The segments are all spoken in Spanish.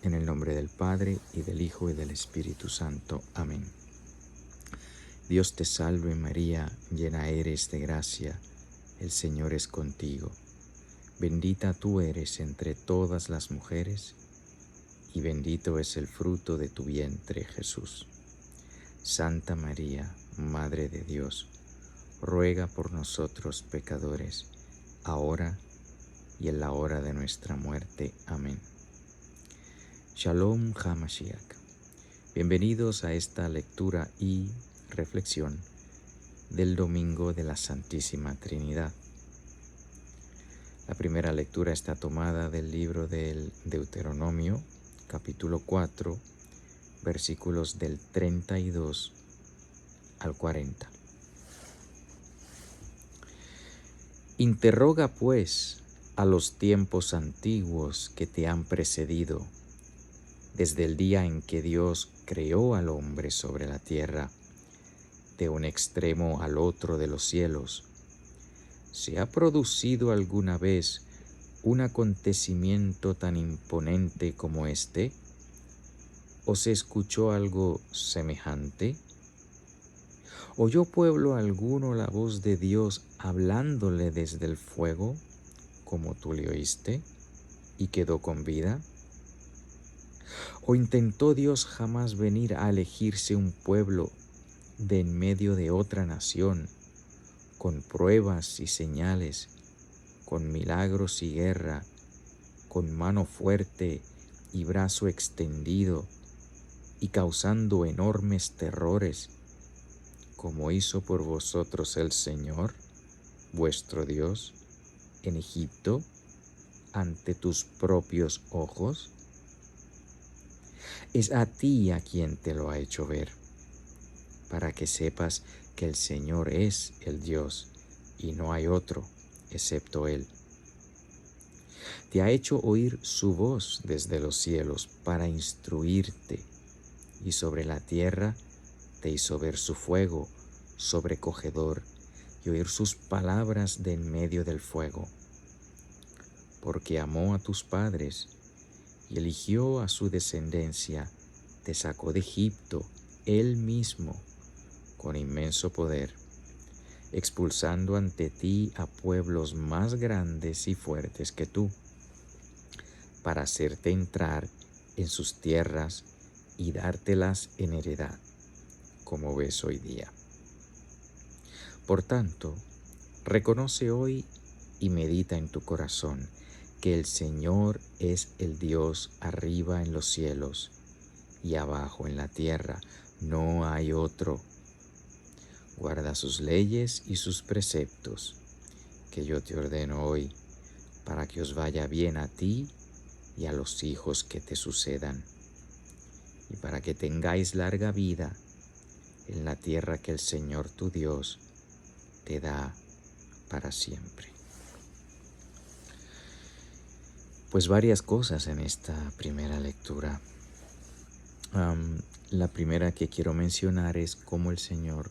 En el nombre del Padre, y del Hijo, y del Espíritu Santo. Amén. Dios te salve María, llena eres de gracia, el Señor es contigo. Bendita tú eres entre todas las mujeres, y bendito es el fruto de tu vientre, Jesús. Santa María, Madre de Dios, ruega por nosotros pecadores, ahora y en la hora de nuestra muerte. Amén. Shalom HaMashiach. Bienvenidos a esta lectura y reflexión del Domingo de la Santísima Trinidad. La primera lectura está tomada del libro del Deuteronomio, capítulo 4, versículos del 32 al 40. Interroga, pues, a los tiempos antiguos que te han precedido, desde el día en que Dios creó al hombre sobre la tierra, de un extremo al otro de los cielos. ¿Se ha producido alguna vez un acontecimiento tan imponente como este? ¿O se escuchó algo semejante? ¿Oyó pueblo alguno la voz de Dios hablándole desde el fuego, como tú le oíste, y quedó con vida? ¿O intentó Dios jamás venir a elegirse un pueblo de en medio de otra nación, con pruebas y señales, con milagros y guerra, con mano fuerte y brazo extendido, y causando enormes terrores, como hizo por vosotros el Señor, vuestro Dios, en Egipto, ante tus propios ojos? Es a ti a quien te lo ha hecho ver, para que sepas que el Señor es el Dios, y no hay otro excepto Él. Te ha hecho oír su voz desde los cielos para instruirte, y sobre la tierra te hizo ver su fuego sobrecogedor y oír sus palabras de en medio del fuego. Porque amó a tus padres y eligió a su descendencia, te sacó de Egipto Él mismo con inmenso poder, expulsando ante ti a pueblos más grandes y fuertes que tú, para hacerte entrar en sus tierras y dártelas en heredad, como ves hoy día. Por tanto, reconoce hoy y medita en tu corazón que el Señor es el Dios arriba en los cielos y abajo en la tierra, no hay otro. Guarda sus leyes y sus preceptos, que yo te ordeno hoy, para que os vaya bien a ti y a los hijos que te sucedan, y para que tengáis larga vida en la tierra que el Señor tu Dios te da para siempre. Pues varias cosas en esta primera lectura. La primera que quiero mencionar es cómo el Señor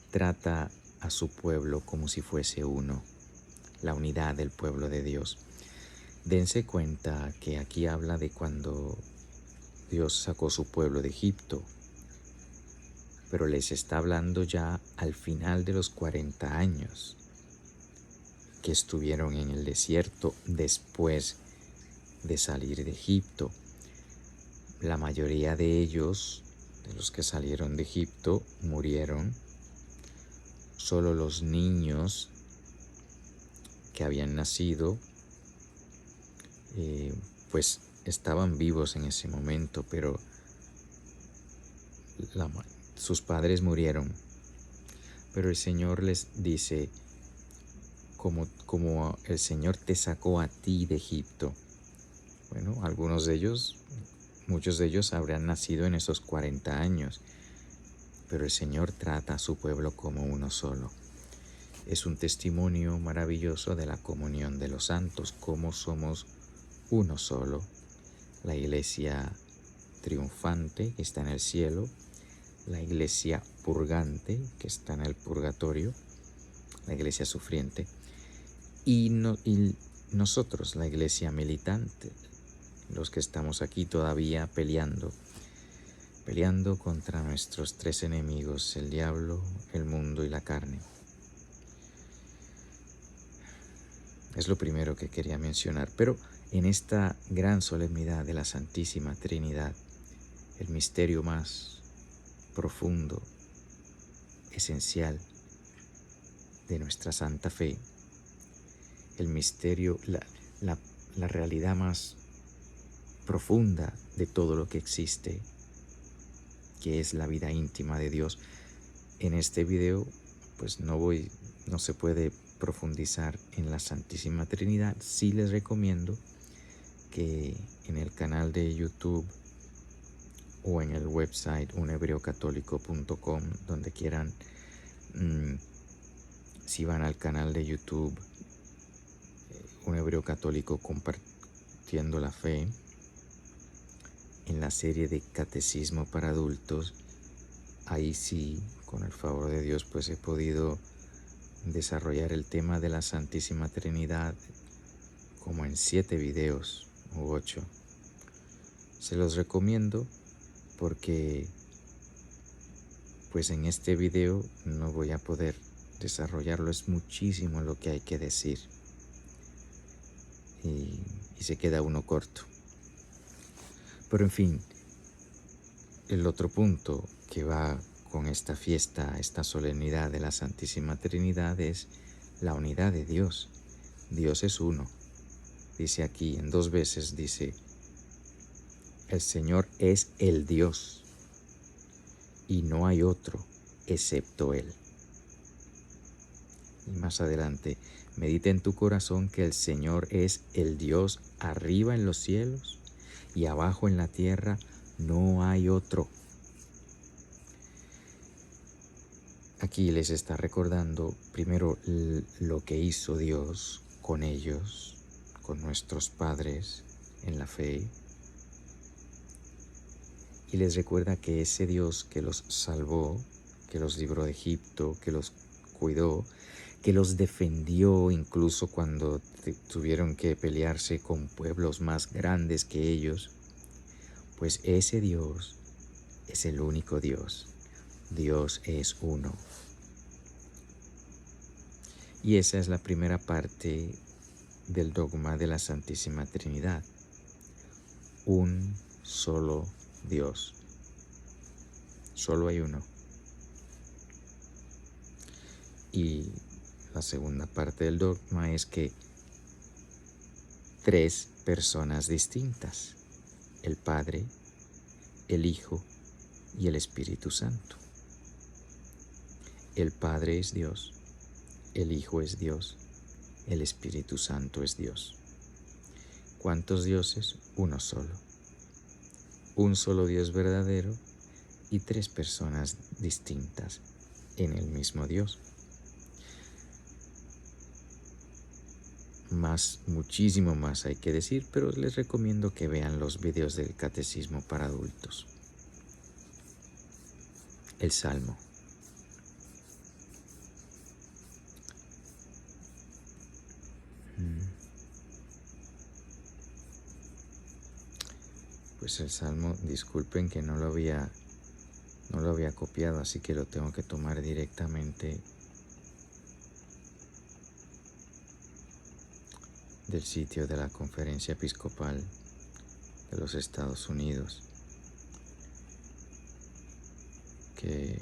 trata a su pueblo como si fuese uno, la unidad del pueblo de Dios. Dense cuenta que aquí habla de cuando Dios sacó su pueblo de Egipto, pero les está hablando ya al final de los 40 años que estuvieron en el desierto después de salir de Egipto. La mayoría de ellos, de los que salieron de Egipto, murieron. Solo los niños que habían nacido, pues estaban vivos en ese momento, pero sus padres murieron. Pero el Señor les dice, como el Señor te sacó a ti de Egipto. Bueno, muchos de ellos habrán nacido en esos 40 años, pero el Señor trata a su pueblo como uno solo. Es un testimonio maravilloso de la comunión de los santos, cómo somos uno solo. La iglesia triunfante que está en el cielo, la iglesia purgante que está en el purgatorio, la iglesia sufriente, y nosotros, la iglesia militante, los que estamos aquí todavía peleando contra nuestros tres enemigos, el diablo, el mundo y la carne. Es lo primero que quería mencionar, pero en esta gran solemnidad de la Santísima Trinidad, el misterio más profundo, esencial de nuestra santa fe, el misterio, la realidad más profunda de todo lo que existe, que es la vida íntima de Dios. En este video pues no se puede profundizar en la Santísima Trinidad. Sí les recomiendo que en el canal de YouTube o en el website unhebreocatólico.com, donde quieran, si van al canal de YouTube Un Hebreo Católico Compartiendo la Fe, en la serie de Catecismo para Adultos, ahí sí, con el favor de Dios, pues he podido desarrollar el tema de la Santísima Trinidad como en 7 videos u 8. Se los recomiendo porque pues en este video no voy a poder desarrollarlo, es muchísimo lo que hay que decir y se queda uno corto. Pero en fin, el otro punto que va con esta fiesta, esta solemnidad de la Santísima Trinidad, es la unidad de Dios. Dios es uno. Dice aquí en 2 veces, dice, el Señor es el Dios y no hay otro excepto Él. Y más adelante, medita en tu corazón que el Señor es el Dios arriba en los cielos y abajo en la tierra no hay otro. Aquí les está recordando primero lo que hizo Dios con ellos, con nuestros padres en la fe. Y les recuerda que ese Dios que los salvó, que los libró de Egipto, que los cuidó, que los defendió incluso cuando tuvieron que pelearse con pueblos más grandes que ellos, pues ese Dios es el único Dios. Dios es uno. Y esa es la primera parte del dogma de la Santísima Trinidad. Un solo Dios. Solo hay uno. Y la segunda parte del dogma es que 3 personas distintas: el Padre, el Hijo y el Espíritu Santo. El Padre es Dios, el Hijo es Dios, el Espíritu Santo es Dios. ¿Cuántos dioses? Uno solo. Un solo Dios verdadero y 3 personas distintas en el mismo Dios. Muchísimo más hay que decir, pero les recomiendo que vean los videos del Catecismo para Adultos. El Salmo. Pues el Salmo, disculpen que no lo había copiado, así que lo tengo que tomar directamente del sitio de la Conferencia Episcopal de los Estados Unidos, que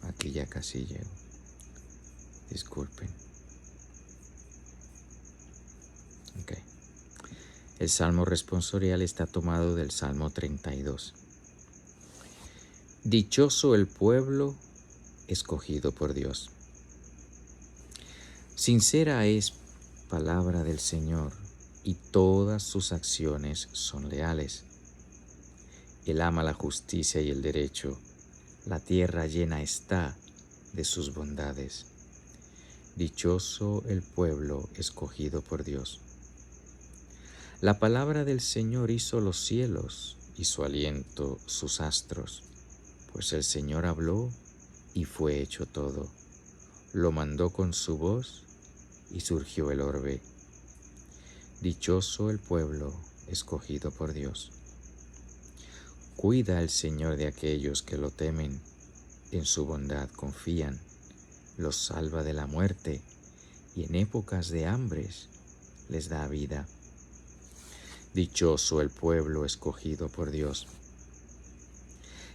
aquí ya casi llego, disculpen. Ok. El Salmo responsorial está tomado del Salmo 32. Dichoso el pueblo escogido por Dios. Sincera es palabra del Señor y todas sus acciones son leales. Él ama la justicia y el derecho. La tierra llena está de sus bondades. Dichoso el pueblo escogido por Dios. La palabra del Señor hizo los cielos y su aliento sus astros. Pues el Señor habló y fue hecho todo. Lo mandó con su voz y surgió el orbe. Dichoso el pueblo escogido por Dios. Cuida el Señor de aquellos que lo temen, en su bondad confían, los salva de la muerte y en épocas de hambres les da vida. Dichoso el pueblo escogido por Dios.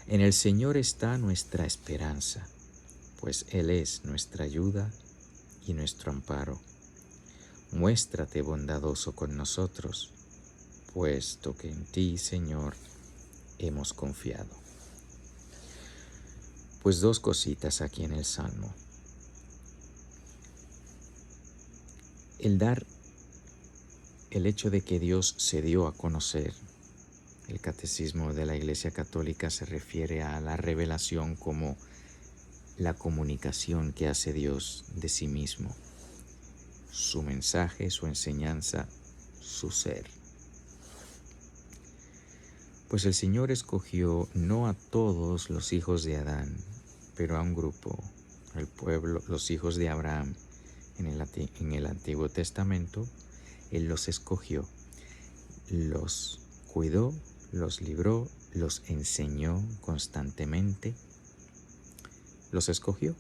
En el Señor está nuestra esperanza, pues Él es nuestra ayuda y nuestro amparo. Muéstrate bondadoso con nosotros, puesto que en ti, Señor, hemos confiado. Pues dos cositas aquí en el Salmo. El hecho de que Dios se dio a conocer. El catecismo de la Iglesia Católica se refiere a la revelación como la comunicación que hace Dios de sí mismo, su mensaje, su enseñanza, su ser. Pues el Señor escogió no a todos los hijos de Adán, pero a un grupo, el pueblo, los hijos de Abraham. En el Antiguo Testamento, Él los escogió, los cuidó, los libró, los enseñó constantemente, los escogió.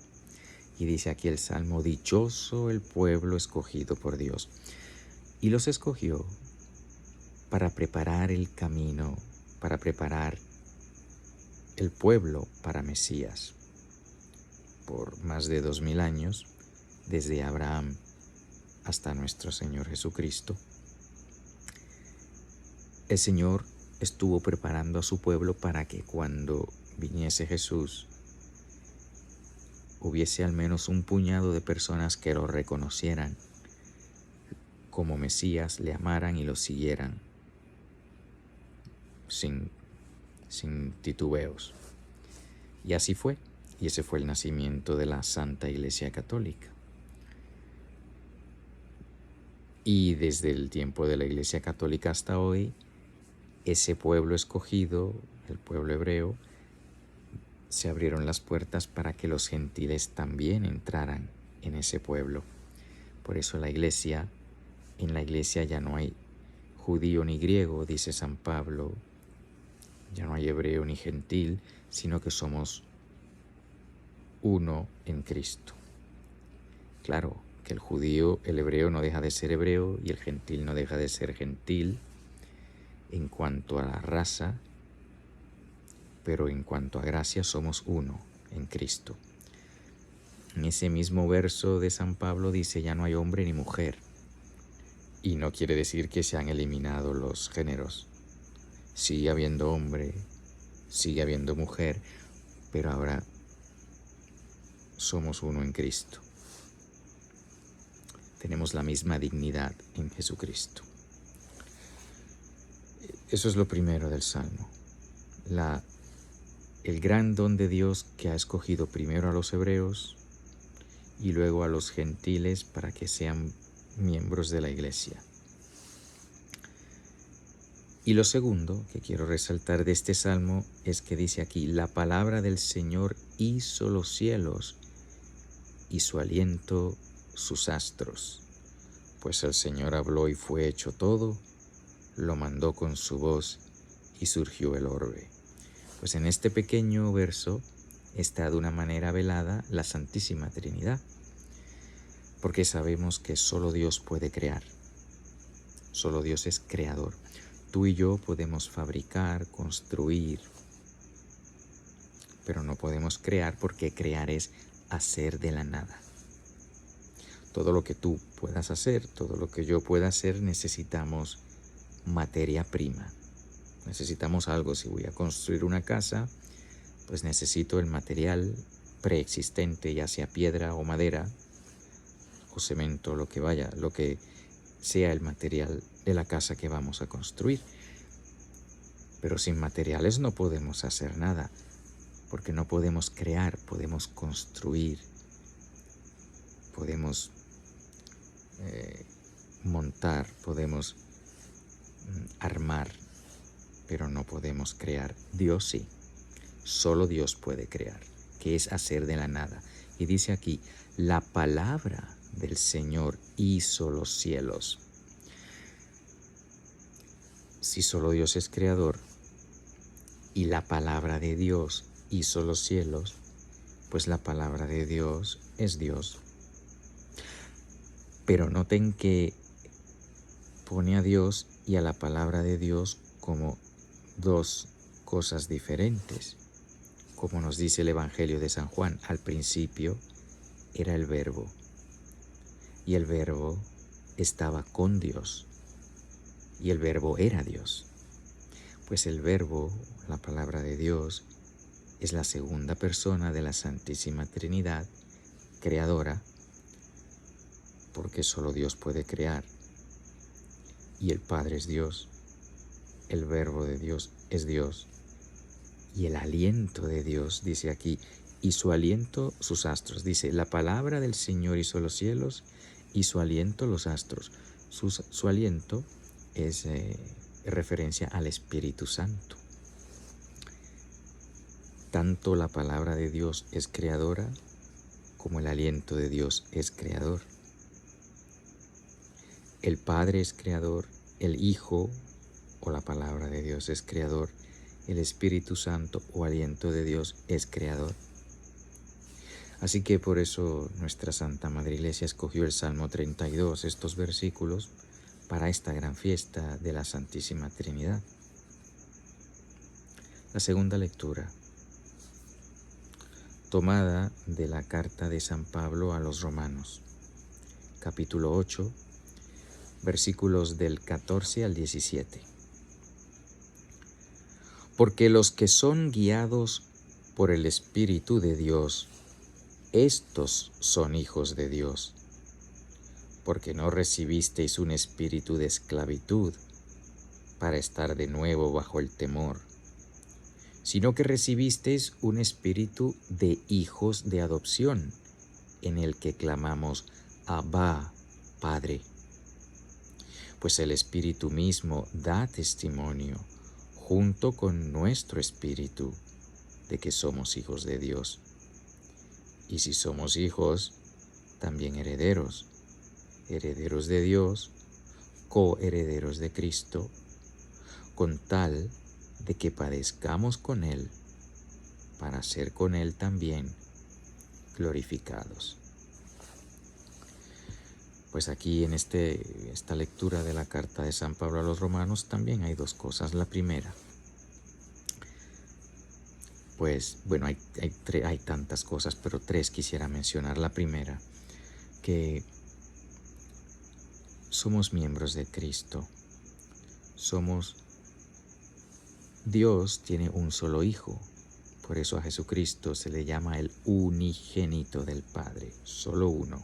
Y dice aquí el Salmo, dichoso el pueblo escogido por Dios. Y los escogió para preparar el camino, para preparar el pueblo para Mesías. Por más de 2000 años, desde Abraham hasta nuestro Señor Jesucristo, el Señor estuvo preparando a su pueblo para que cuando viniese Jesús, hubiese al menos un puñado de personas que lo reconocieran como Mesías, le amaran y lo siguieran sin titubeos. Y así fue, y ese fue el nacimiento de la Santa Iglesia Católica. Y desde el tiempo de la Iglesia Católica hasta hoy, ese pueblo escogido, el pueblo hebreo, se abrieron las puertas para que los gentiles también entraran en ese pueblo. Por eso en la iglesia ya no hay judío ni griego, dice San Pablo, ya no hay hebreo ni gentil, sino que somos uno en Cristo. Claro que el hebreo no deja de ser hebreo y el gentil no deja de ser gentil en cuanto a la raza, pero en cuanto a gracia somos uno en Cristo. En ese mismo verso de San Pablo dice, ya no hay hombre ni mujer. Y no quiere decir que se han eliminado los géneros. Sigue habiendo hombre, sigue habiendo mujer, pero ahora somos uno en Cristo. Tenemos la misma dignidad en Jesucristo. Eso es lo primero del Salmo. El gran don de Dios que ha escogido primero a los hebreos y luego a los gentiles para que sean miembros de la iglesia. Y lo segundo que quiero resaltar de este salmo es que dice aquí, la palabra del Señor hizo los cielos y su aliento sus astros. Pues el Señor habló y fue hecho todo, lo mandó con su voz y surgió el orbe. Pues en este pequeño verso está de una manera velada la Santísima Trinidad, porque sabemos que solo Dios puede crear, solo Dios es creador. Tú y yo podemos fabricar, construir, pero no podemos crear porque crear es hacer de la nada. Todo lo que tú puedas hacer, todo lo que yo pueda hacer, necesitamos materia prima. Necesitamos algo. Si voy a construir una casa, pues necesito el material preexistente, ya sea piedra o madera o cemento, lo que sea el material de la casa que vamos a construir. Pero sin materiales no podemos hacer nada, porque no podemos crear, podemos construir, podemos montar, podemos armar, pero no podemos crear. Dios sí. solo Dios puede crear, que es hacer de la nada. Y dice aquí, la palabra del Señor hizo los cielos. Si solo Dios es creador y la palabra de Dios hizo los cielos, pues la palabra de Dios es Dios. Pero noten que pone a Dios y a la palabra de Dios como dos cosas diferentes. Como nos dice el Evangelio de San Juan, al principio era el Verbo, y el Verbo estaba con Dios, y el Verbo era Dios. Pues el Verbo, la palabra de Dios, es la segunda persona de la Santísima Trinidad, creadora, porque solo Dios puede crear. Y el Padre es Dios, el Verbo de Dios es Dios, y el aliento de Dios, dice aquí, y su aliento sus astros. Dice, la palabra del Señor hizo los cielos, y su aliento los astros. Su aliento es referencia al Espíritu Santo. Tanto la palabra de Dios es creadora, como el aliento de Dios es creador. El Padre es creador, el Hijo o la palabra de Dios es creador, el Espíritu Santo o aliento de Dios es creador. Así que por eso nuestra Santa Madre Iglesia escogió el Salmo 32, estos versículos, para esta gran fiesta de la Santísima Trinidad. La segunda lectura, tomada de la carta de San Pablo a los Romanos, capítulo 8, versículos del 14 al 17. Porque los que son guiados por el Espíritu de Dios, estos son hijos de Dios. Porque no recibisteis un espíritu de esclavitud para estar de nuevo bajo el temor, sino que recibisteis un espíritu de hijos de adopción, en el que clamamos, Abba, Padre. Pues el Espíritu mismo da testimonio, junto con nuestro espíritu, de que somos hijos de Dios. Y si somos hijos, también herederos, herederos de Dios, coherederos de Cristo, con tal de que padezcamos con Él, para ser con Él también glorificados. Pues aquí en esta lectura de la carta de San Pablo a los Romanos también hay dos cosas. La primera, pues bueno, hay tantas cosas, pero tres quisiera mencionar. La primera, que somos miembros de Cristo. Dios tiene un solo Hijo. Por eso a Jesucristo se le llama el unigénito del Padre, solo uno.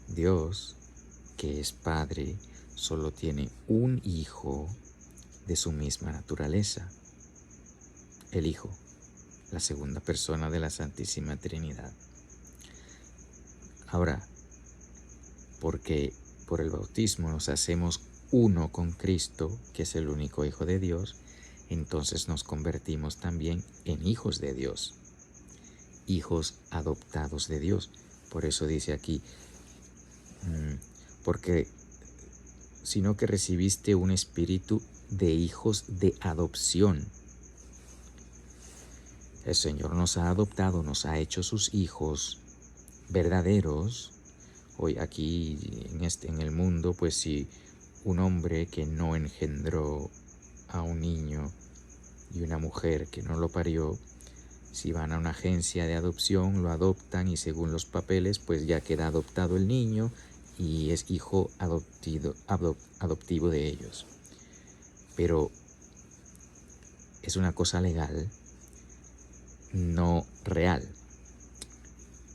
Dios, que es Padre, solo tiene un Hijo de su misma naturaleza, el Hijo, la segunda persona de la Santísima Trinidad. Ahora, porque por el bautismo nos hacemos uno con Cristo, que es el único Hijo de Dios, entonces nos convertimos también en hijos de Dios, hijos adoptados de Dios. Por eso dice aquí, porque sino que recibiste un espíritu de hijos de adopción. El Señor nos ha adoptado, nos ha hecho sus hijos verdaderos. Hoy aquí en el mundo, pues si un hombre que no engendró a un niño y una mujer que no lo parió, si van a una agencia de adopción, lo adoptan y según los papeles, pues ya queda adoptado el niño y es hijo adoptivo de ellos. Pero es una cosa legal, no real.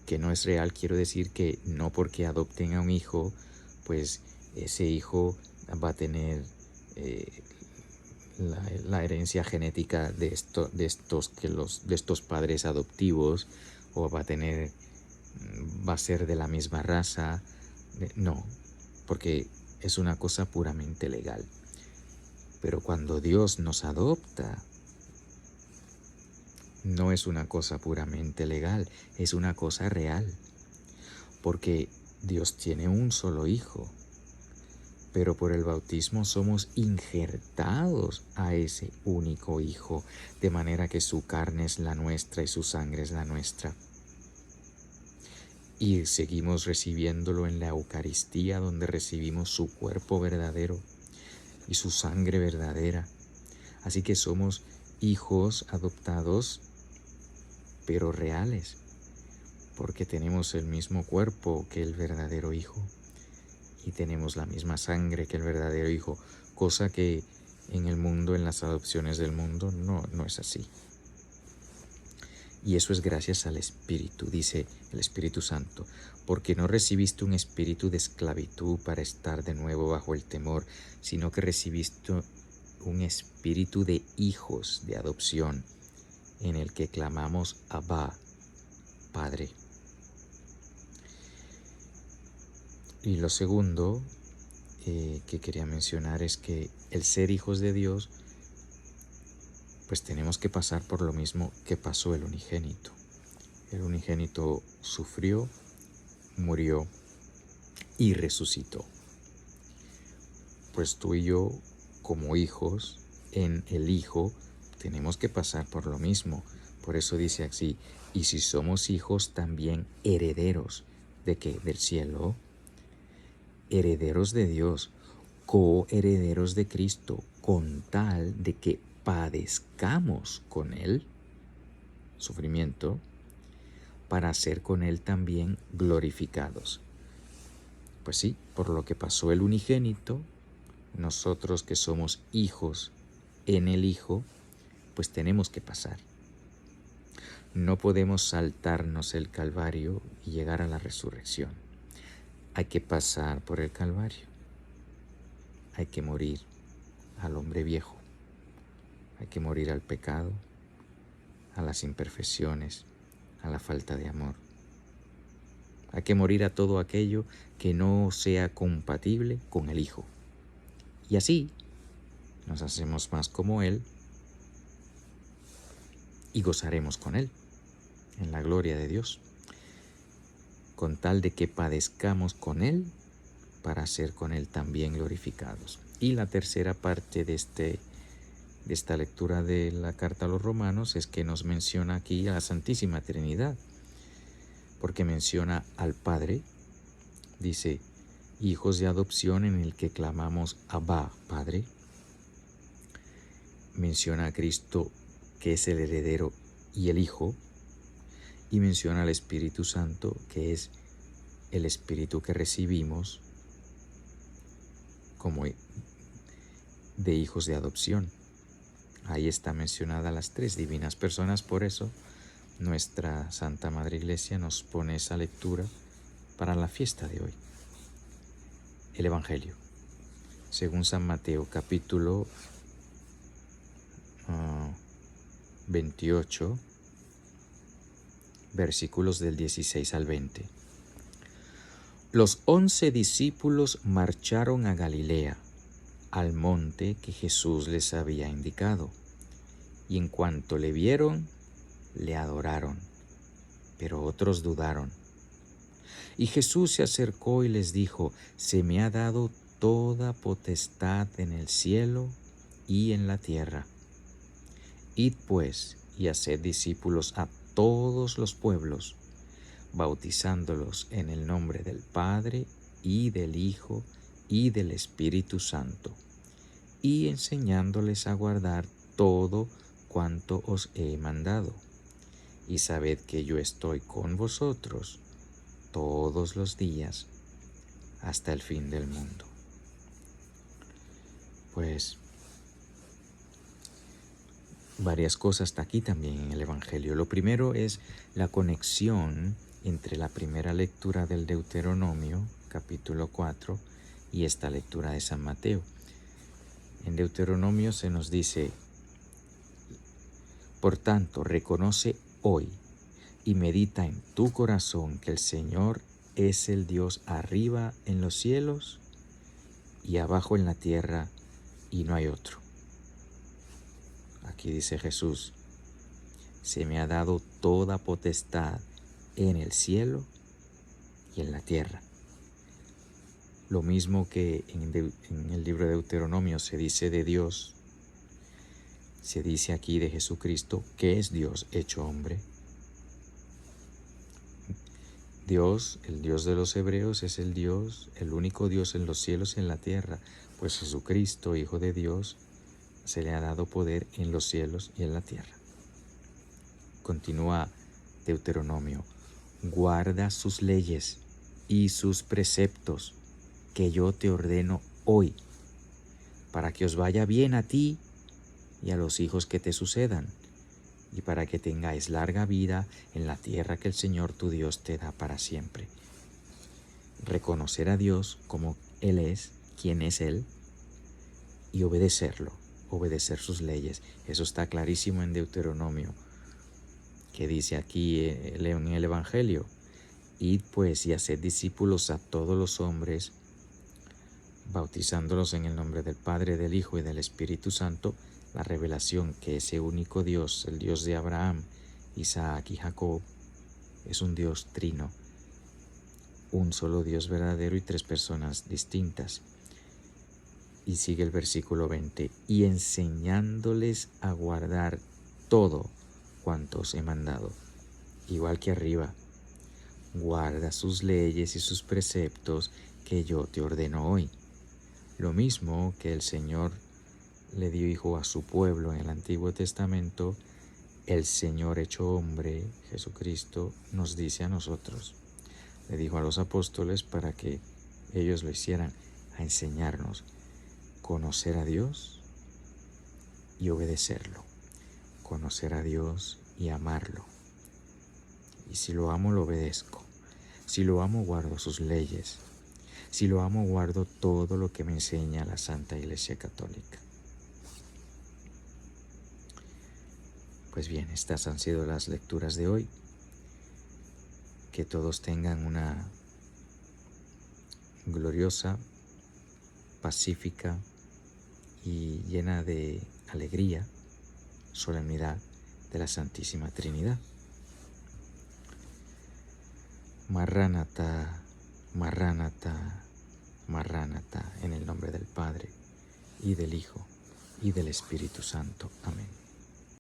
Que no es real, quiero decir que no porque adopten a un hijo, pues ese hijo va a tener la herencia genética de estos padres adoptivos, o va a ser de la misma raza. No, porque es una cosa puramente legal. Pero cuando Dios nos adopta, no es una cosa puramente legal, es una cosa real, porque Dios tiene un solo Hijo, pero por el bautismo somos injertados a ese único Hijo, de manera que su carne es la nuestra y su sangre es la nuestra. Y seguimos recibiéndolo en la Eucaristía, donde recibimos su cuerpo verdadero y su sangre verdadera. Así que somos hijos adoptados, pero reales, porque tenemos el mismo cuerpo que el verdadero Hijo y tenemos la misma sangre que el verdadero Hijo, cosa que en el mundo, en las adopciones del mundo, no es así. Y eso es gracias al Espíritu, dice el Espíritu Santo, porque no recibiste un espíritu de esclavitud para estar de nuevo bajo el temor, sino que recibiste un espíritu de hijos de adopción, en el que clamamos Abba, Padre. Y lo segundo que quería mencionar es que el ser hijos de Dios, pues tenemos que pasar por lo mismo que pasó el unigénito. El unigénito sufrió, murió y resucitó. Pues tú y yo, como hijos en el Hijo, tenemos que pasar por lo mismo. Por eso dice así, y si somos hijos, también herederos. ¿De qué? Del cielo. Herederos de Dios, coherederos de Cristo, con tal de que padezcamos con Él, sufrimiento, para ser con Él también glorificados. Pues sí, por lo que pasó el unigénito, nosotros que somos hijos en el Hijo, pues tenemos que pasar. No podemos saltarnos el Calvario y llegar a la resurrección. Hay que pasar por el Calvario. Hay que morir al hombre viejo. Hay que morir al pecado, a las imperfecciones, a la falta de amor. Hay que morir a todo aquello que no sea compatible con el Hijo. Y así nos hacemos más como Él y gozaremos con Él en la gloria de Dios, con tal de que padezcamos con Él para ser con Él también glorificados. Y la tercera parte de esta lectura de la carta a los Romanos es que nos menciona aquí a la Santísima Trinidad, porque menciona al Padre, dice, hijos de adopción en el que clamamos Abba, Padre. Menciona a Cristo, que es el heredero y el Hijo, y menciona al Espíritu Santo, que es el Espíritu que recibimos como de hijos de adopción. Ahí está mencionada las tres divinas personas, por eso nuestra Santa Madre Iglesia nos pone esa lectura para la fiesta de hoy. El Evangelio, según San Mateo, capítulo 28, versículos del 16 al 20. Los 11 discípulos marcharon a Galilea, al monte que Jesús les había indicado, y en cuanto le vieron, le adoraron, pero otros dudaron. Y Jesús se acercó y les dijo, se me ha dado toda potestad en el cielo y en la tierra. Id pues y haced discípulos a todos los pueblos, bautizándolos en el nombre del Padre y del Hijo y del Espíritu Santo, y enseñándoles a guardar todo cuanto os he mandado. Y sabed que yo estoy con vosotros todos los días hasta el fin del mundo. Pues varias cosas está aquí también en el Evangelio. Lo primero es la conexión entre la primera lectura del Deuteronomio, capítulo 4, y esta lectura de San Mateo. En Deuteronomio se nos dice, por tanto, reconoce hoy y medita en tu corazón que el Señor es el Dios arriba en los cielos y abajo en la tierra, y no hay otro. Aquí dice Jesús, se me ha dado toda potestad en el cielo y en la tierra. Lo mismo que en el libro de Deuteronomio se dice de Dios, se dice aquí de Jesucristo, que es Dios hecho hombre. Dios, el Dios de los hebreos, es el Dios, el único Dios en los cielos y en la tierra, pues Jesucristo, Hijo de Dios, se le ha dado poder en los cielos y en la tierra. Continúa Deuteronomio: guarda sus leyes y sus preceptos que yo te ordeno hoy, para que os vaya bien a ti y a los hijos que te sucedan, y para que tengáis larga vida en la tierra que el Señor tu Dios te da para siempre. Reconocer a Dios como Él es, quién es Él, y obedecerlo, obedecer sus leyes. Eso está clarísimo en Deuteronomio, que dice aquí en el Evangelio: id pues y haced discípulos a todos los hombres, bautizándolos en el nombre del Padre, del Hijo y del Espíritu Santo. La revelación que ese único Dios, el Dios de Abraham, Isaac y Jacob, es un Dios trino, un solo Dios verdadero y tres personas distintas. Y sigue el versículo 20: y enseñándoles a guardar todo cuanto os he mandado. Igual que arriba, guarda sus leyes y sus preceptos que yo te ordeno hoy. Lo mismo que el Señor le dijo a su pueblo en el Antiguo Testamento, el Señor hecho hombre, Jesucristo, nos dice a nosotros. Le dijo a los apóstoles para que ellos lo hicieran, a enseñarnos: conocer a Dios y obedecerlo, conocer a Dios y amarlo. Y si lo amo, lo obedezco. Si lo amo, guardo sus leyes. Si lo amo, guardo todo lo que me enseña la Santa Iglesia Católica. Pues bien, estas han sido las lecturas de hoy. Que todos tengan una gloriosa, pacífica y llena de alegría solemnidad de la Santísima Trinidad. Marránata, Marránata, Marránata, en el nombre del Padre, y del Hijo, y del Espíritu Santo. Amén.